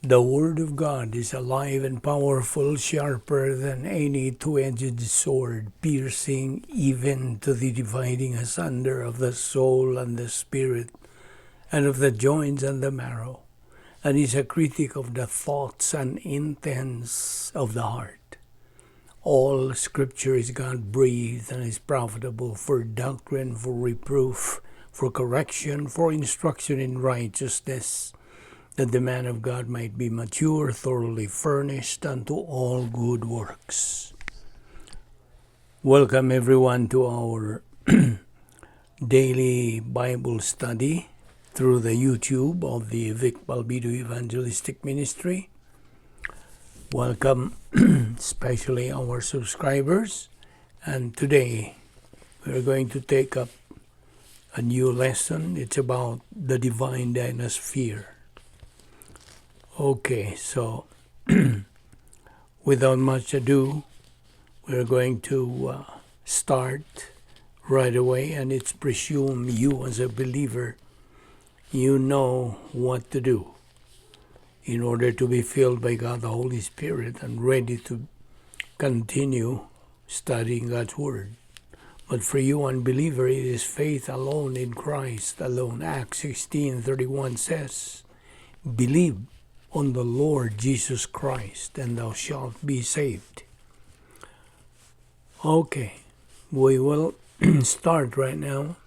The Word of God is alive and powerful, sharper than any two-edged sword, piercing even to the dividing asunder of the soul and the spirit, and of the joints and the marrow, and is a critic of the thoughts and intents of the heart. All Scripture is God-breathed and is profitable for doctrine, for reproof, for correction, for instruction in righteousness, that the man of God might be mature, thoroughly furnished unto all good works. Welcome everyone to our daily Bible study through the YouTube of the Vic Balbido Evangelistic Ministry. Welcome especially our subscribers. And today we're going to take up a new lesson. It's about the divine Dynasphere. Okay, so without much ado, we're going to start right away, and it's presumed you as a believer, you know what to do in order to be filled by God the Holy Spirit and ready to continue studying God's Word. But for you unbeliever, it is faith alone in Christ alone. Acts 16:31 says, "Believe on the Lord Jesus Christ, and thou shalt be saved." Okay, we will start right now.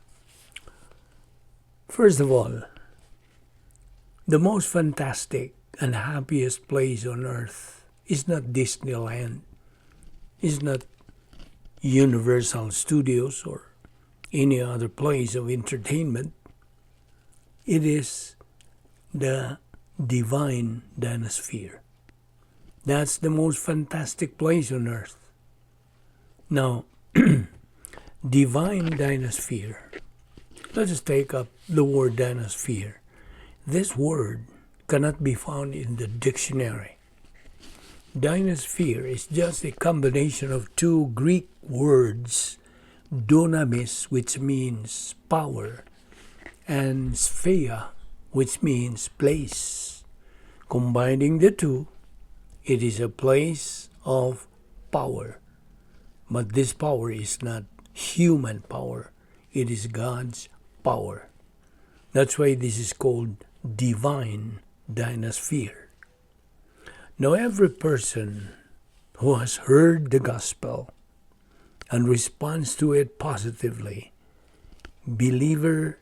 First of all, the most fantastic and happiest place on earth is not Disneyland, is not Universal Studios or any other place of entertainment. It is the divine Dynasphere. That's the most fantastic place on earth. Now, divine Dynasphere. Let us take up the word Dynasphere. This word cannot be found in the dictionary. Dynasphere is just a combination of two Greek words, dunamis, which means power, and sphere, which means place. Combining the two, it is a place of power. But this power is not human power. It is God's power. That's why this is called divine Dynasphere. Now every person who has heard the gospel and responds to it positively, believer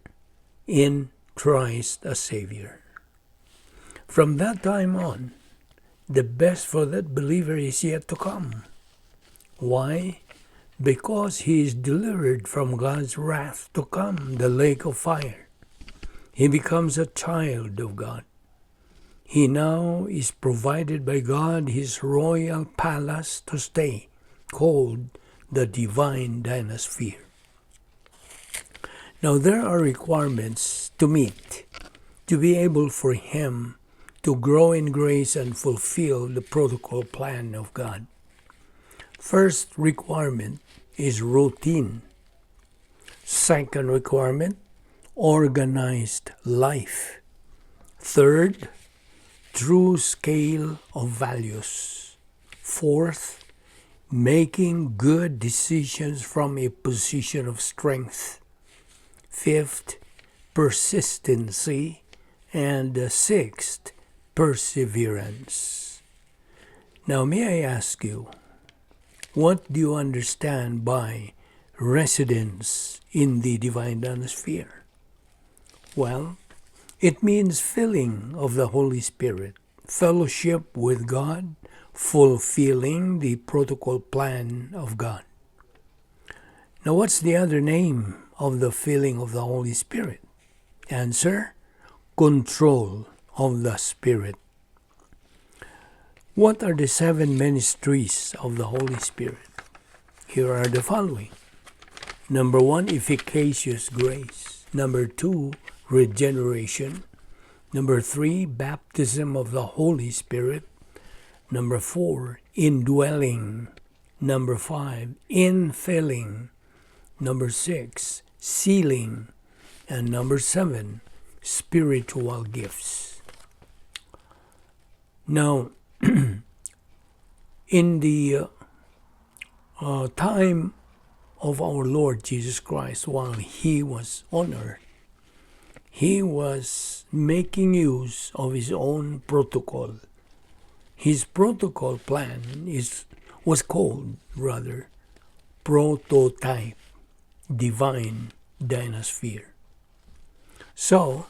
in Christ as Savior. From that time on, the best for that believer is yet to come. Why? Because he is delivered from God's wrath to come, the lake of fire. He becomes a child of God. He now is provided by God his royal palace to stay, called the divine Dynasphere. Now there are requirements to meet to be able for him to grow in grace and fulfill the protocol plan of God. First requirement is routine. Second requirement, organized life. Third, true scale of values. Fourth, making good decisions from a position of strength. Fifth, persistency. And sixth, perseverance. Now may I ask you, what do you understand by residence in the divine Dynasphere? Well, it means filling of the Holy Spirit, fellowship with God, fulfilling the protocol plan of God. Now what's the other name of the filling of the Holy Spirit? Answer, control of the Spirit. What are the 7 ministries of the Holy Spirit? Here are the following. Number 1, efficacious grace. Number 2, regeneration. Number 3, baptism of the Holy Spirit. Number 4, indwelling. Number 5, infilling. Number 6, sealing. And number 7, spiritual gifts. Now, in the time of our Lord Jesus Christ, while He was on earth, He was making use of His own protocol. His protocol plan was called, rather, prototype, divine Dynasphere. So,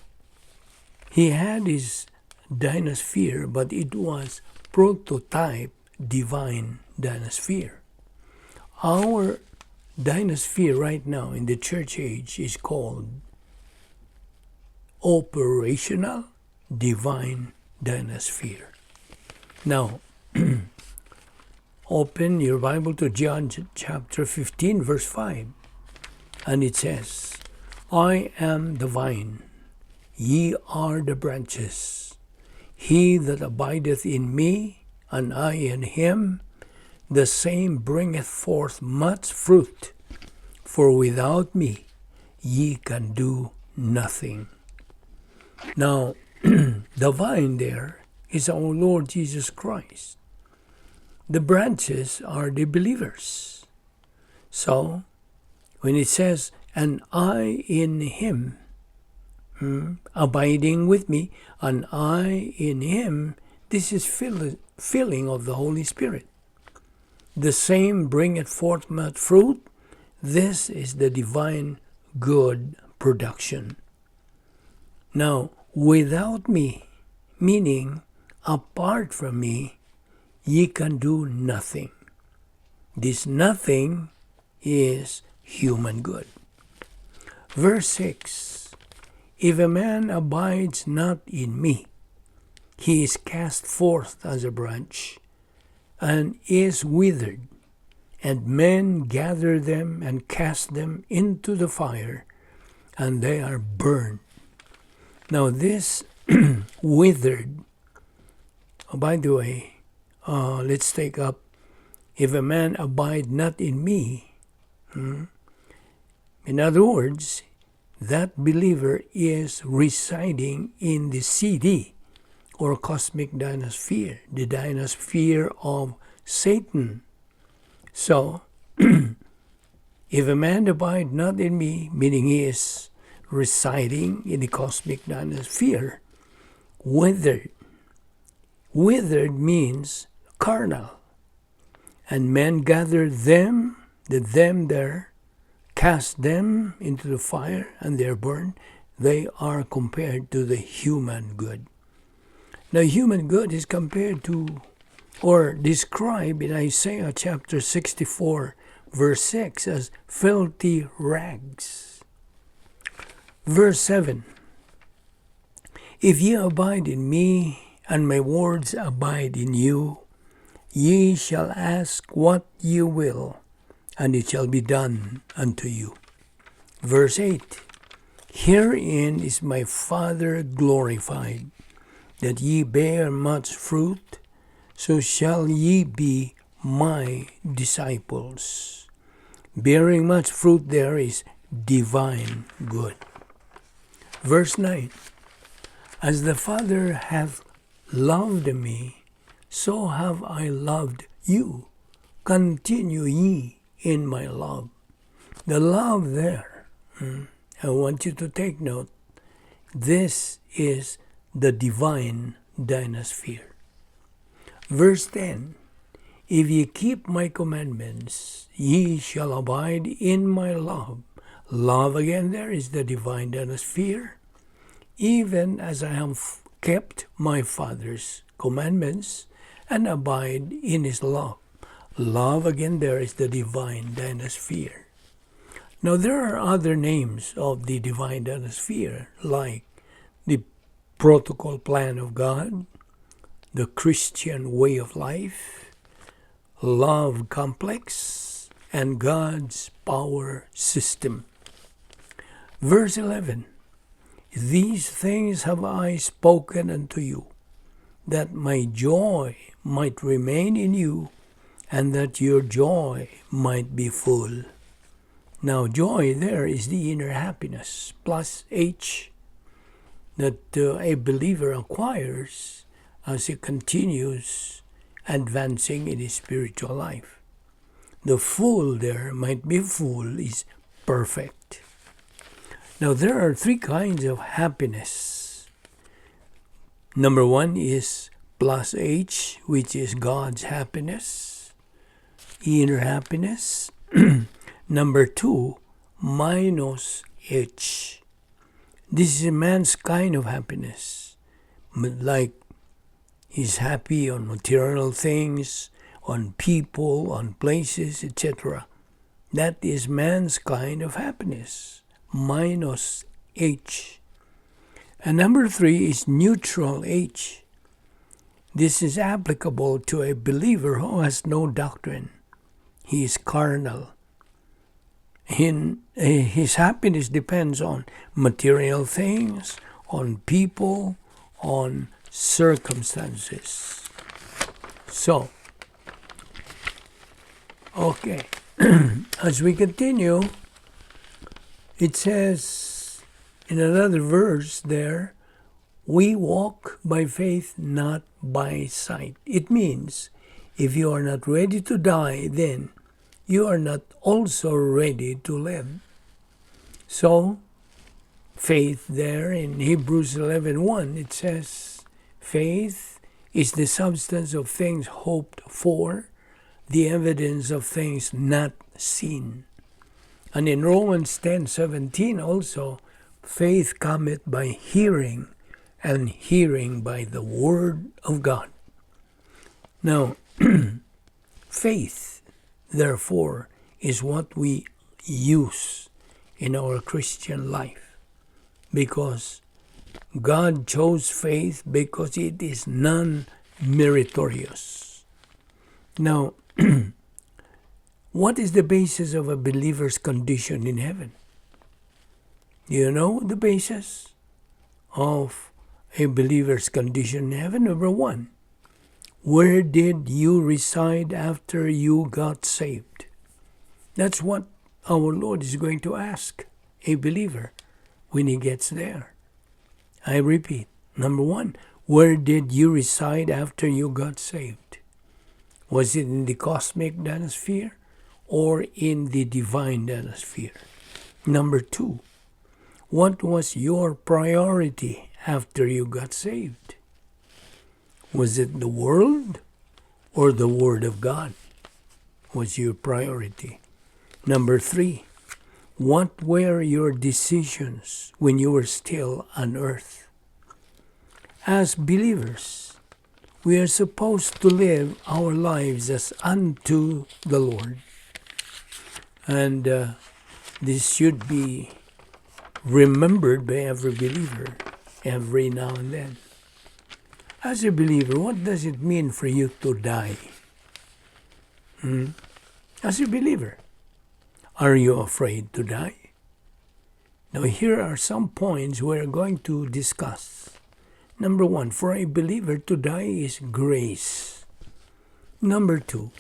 He had His Dynasphere, but it was prototype divine Dynasphere. Our Dynasphere right now in the church age is called operational divine Dynasphere. Now, open your Bible to John chapter 15, verse 5. And it says, I am the vine, ye are the branches. He that abideth in me, and I in him, the same bringeth forth much fruit. For without me ye can do nothing. Now, the vine there is our Lord Jesus Christ. The branches are the believers. So, when it says, and I in him, abiding with me, and I in him, this is filling of the Holy Spirit. The same bringeth forth much fruit. This is the divine good production. Now, without me, meaning apart from me, ye can do nothing. This nothing is human good. Verse 6, if a man abides not in me, he is cast forth as a branch, and is withered, and men gather them and cast them into the fire, and they are burned. Now this withered, by the way, let's take up, if a man abide not in me, in other words, that believer is residing in the CD, or cosmic Dynasphere, the Dynasphere of Satan. So, if a man abide not in me, meaning he is residing in the cosmic Dynasphere, withered. Withered means carnal. And men gather them, the them there, cast them into the fire, and they are burned. They are compared to the human good. Now, human good is compared to, or described in Isaiah chapter 64, verse 6 as filthy rags. Verse 7, if ye abide in me, and my words abide in you, ye shall ask what ye will, and it shall be done unto you. Verse 8, herein is my Father glorified, that ye bear much fruit, so shall ye be my disciples. Bearing much fruit there is divine good. Verse 9, as the Father hath loved me, so have I loved you. Continue ye in my love. The love there, I want you to take note, this is the divine Dynasphere. Verse 10, if ye keep my commandments, ye shall abide in my love. Love again there is the divine Dynasphere. Even as I have kept my Father's commandments and abide in his love. Love again there is the divine Dynasphere. Now there are other names of the divine Dynasphere, like the protocol plan of God, the Christian way of life, love complex, and God's power system. Verse 11, these things have I spoken unto you, that my joy might remain in you, and that your joy might be full. Now joy there is the inner happiness, plus H, that a believer acquires as he continues advancing in his spiritual life. The full there might be full is perfect. Now there are three kinds of happiness. Number one is plus H, which is God's happiness, inner happiness. Number two, minus H. This is a man's kind of happiness. Like he's happy on material things, on people, on places, etc. That is man's kind of happiness. Minus H. And number three is neutral H. This is applicable to a believer who has no doctrine. He is carnal. His happiness depends on material things, on people, on circumstances. So, okay, as we continue, it says in another verse there, we walk by faith, not by sight. It means if you are not ready to die, then you are not also ready to live. So, faith there in Hebrews 11:1, it says, faith is the substance of things hoped for, the evidence of things not seen. And in Romans 10:17 also, faith cometh by hearing, and hearing by the word of God. Now, faith, therefore, is what we use in our Christian life, because God chose faith because it is non-meritorious. Now, what is the basis of a believer's condition in heaven? You know the basis of a believer's condition in heaven? Number one, where did you reside after you got saved? That's what our Lord is going to ask a believer when he gets there. I repeat, number one, where did you reside after you got saved? Was it in the cosmic Dynasphere or in the divine Dynasphere? Number two, what was your priority after you got saved? Was it the world or the Word of God was your priority? Number three, what were your decisions when you were still on earth? As believers, we are supposed to live our lives as unto the Lord. And this should be remembered by every believer every now and then. As a believer, what does it mean for you to die? As a believer, are you afraid to die? Now here are some points we're going to discuss. Number one, for a believer to die is grace. Number two,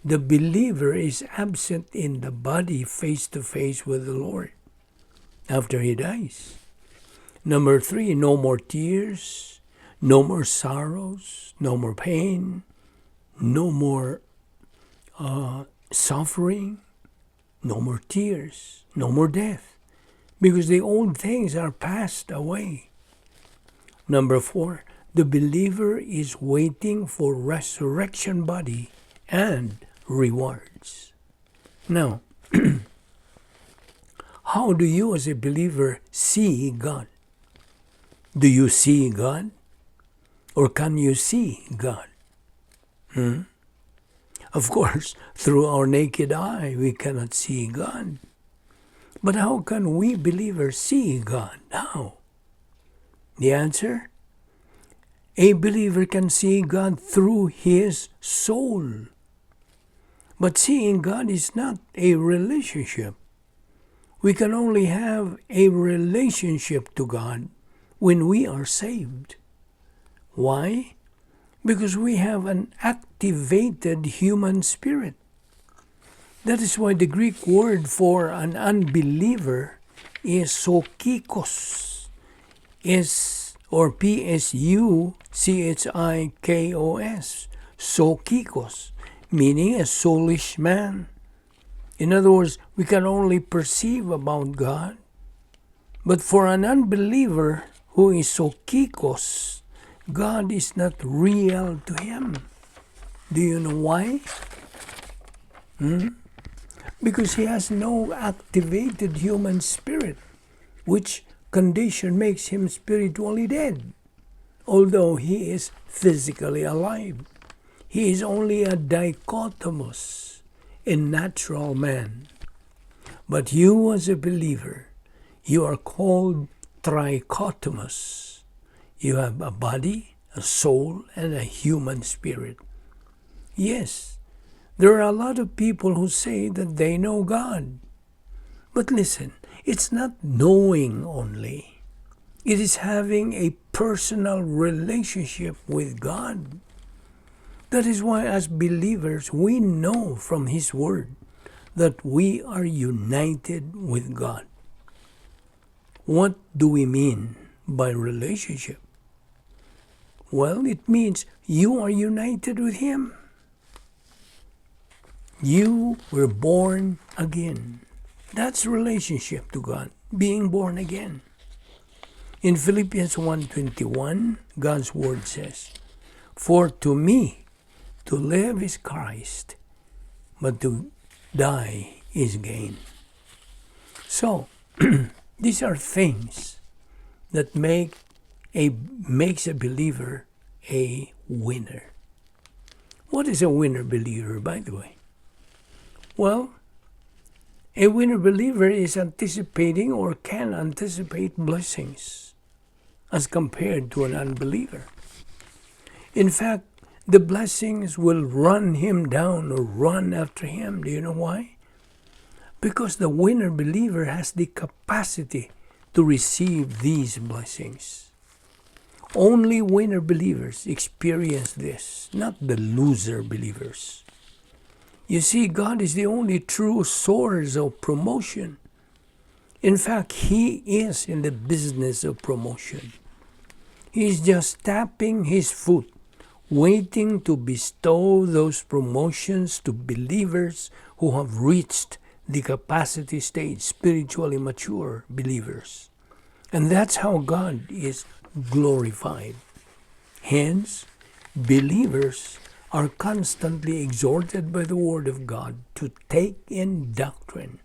the believer is absent in the body face to face with the Lord after he dies. Number three, no more tears, no more sorrows, no more pain, no more suffering, no more tears, no more death, because the old things are passed away. Number four, the believer is waiting for resurrection body and rewards. Now, how do you as a believer see God? Do you see God? Or can you see God? Of course, through our naked eye, we cannot see God. But how can we believers see God? How? The answer? A believer can see God through his soul. But seeing God is not a relationship. We can only have a relationship to God when we are saved. Why? Because we have an activated human spirit. That is why the Greek word for an unbeliever is sokikos, is or Psuchikos, Sokikos, meaning a soulish man. In other words, we can only perceive about God. But for an unbeliever who is Sokikos, God is not real to him. Do you know why? Because he has no activated human spirit, which condition makes him spiritually dead. Although he is physically alive, he is only a dichotomous, a natural man. But you as a believer, you are called trichotomous. You have a body, a soul, and a human spirit. Yes, there are a lot of people who say that they know God. But listen, it's not knowing only. It is having a personal relationship with God. That is why as believers, we know from His Word that we are united with God. What do we mean by relationship? Well, it means you are united with Him. You were born again. That's relationship to God, being born again. In Philippians 1:21, God's Word says, "For to me, to live is Christ, but to die is gain." So, these are things that makes a believer a winner. What is a winner believer, by the way? Well, a winner believer is anticipating or can anticipate blessings as compared to an unbeliever. In fact, the blessings will run him down or run after him. Do you know why? Because the winner believer has the capacity to receive these blessings. Only winner believers experience this, not the loser believers. You see, God is the only true source of promotion. In fact, He is in the business of promotion. He is just tapping His foot, waiting to bestow those promotions to believers who have reached the capacity stage, spiritually mature believers. And that's how God is glorified. Hence, believers are constantly exhorted by the Word of God to take in doctrine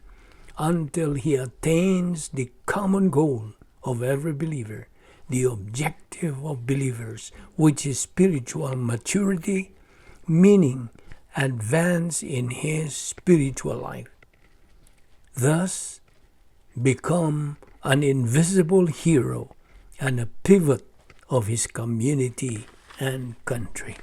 until he attains the common goal of every believer, the objective of believers, which is spiritual maturity, meaning advance in his spiritual life. Thus, become an invisible hero and a pivot of his community and country.